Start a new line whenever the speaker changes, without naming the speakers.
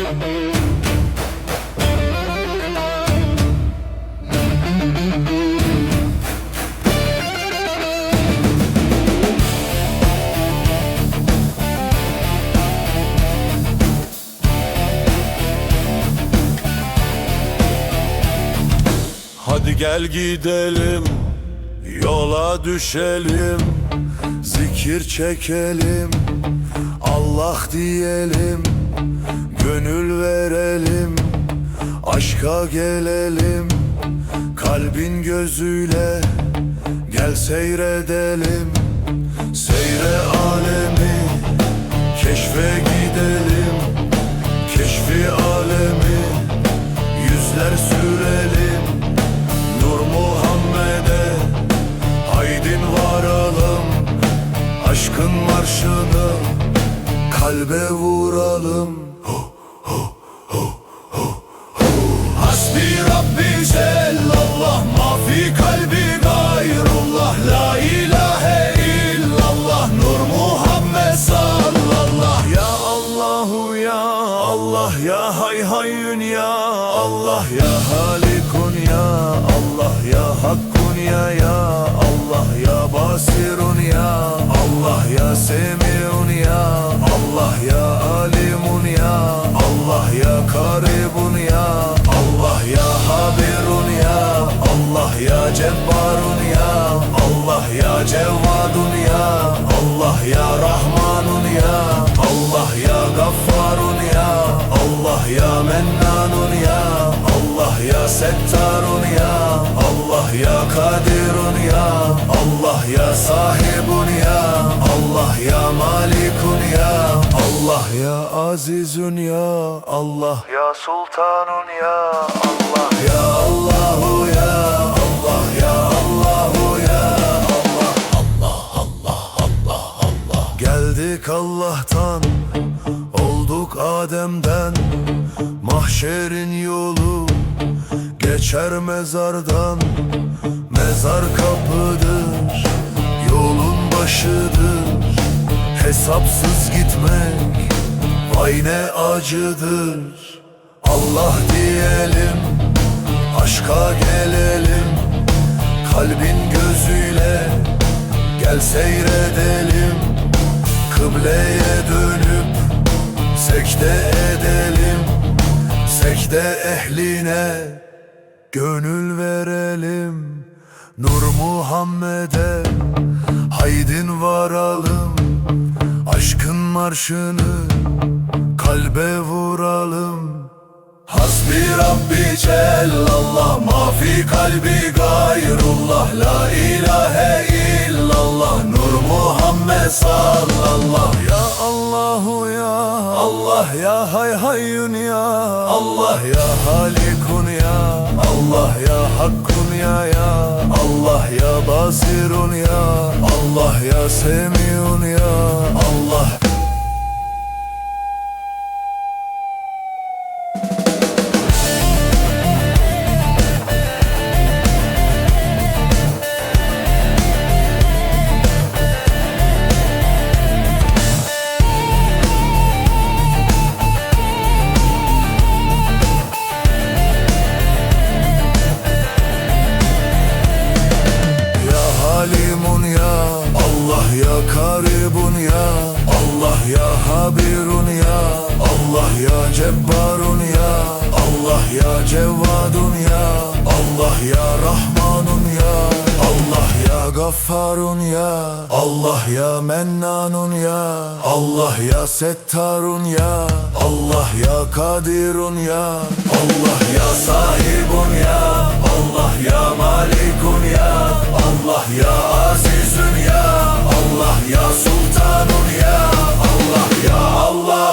Hadi gel gidelim, yola düşelim, zikir çekelim, Allah diyelim, gönül verelim, aşka gelelim, kalbin gözüyle gel seyredelim, seyre alemi, keşfe gidelim, keşfi alemi, yüzler sürelim, Nur Muhammed'e haydin varalım, aşkın marşını kalbe vuralım. Hasbi Rabbi Cellallah, mafi kalbi gayrullah, la ilahe illallah, Nur Muhammed sallallah. Ya Allahu ya Allah, ya hay hayyun ya Allah, ya halikun ya Allah, ya hakkun ya Allah, ya basirun ya Allah, ya semiun ya Allah, ya alimun ya Allah, ya karibun ya Allah, ya habirun ya Allah, ya cebbarun ya Allah, ya cevvadun ya Allah, ya rahmanun ya Allah, ya gaffarun ya Allah, ya mennanun ya Allah, ya settarun ya Allah, ya kadirun ya Allah, ya sahibun ya Allah, ya malikun ya Allah, ya azizun ya Allah, ya sultanun ya Allah, ya Allahu ya Allah, ya Allahu ya Allah, Allah, Allah, Allah. Geldik Allah'tan, olduk Adem'den, mahşerin yolu geçer mezardan, mezar kapıdır, yolun başıdır, hesapsız gitmek vay ne acıdır. Allah diyelim, aşka gelelim, kalbin gözüyle gel seyredelim, kıbleye dönüp secde edelim, secde ehline gönül verelim, Nur Muhammed'e haydin varalım, aşkın marşını kalbe vuralım. Hasbi Rabbi Cellallah, mafi kalbi gayrullah, la ilahe illallah, Nur Muhammed sallallah. Ya Allahu ya Allah, ya hay hayyun ya Allah, ya halikun ya Allah, ya hakkun ya Allah, ya basirun ya Allah, ya semiun ya Allah. Alimun ya Allah, ya karibun ya Allah, ya habirun ya Allah, ya cebbarun ya Allah, ya cevvadun ya Allah, ya rahmanun ya Allah, ya gaffarun ya Allah, ya mennanun ya Allah, ya settarun ya Allah, ya kadirun ya Allah, ya sahibun ya Allah, ya malikun ya Allah, ya azizun ya Allah, ya sultanun ya Allah, ya Allah.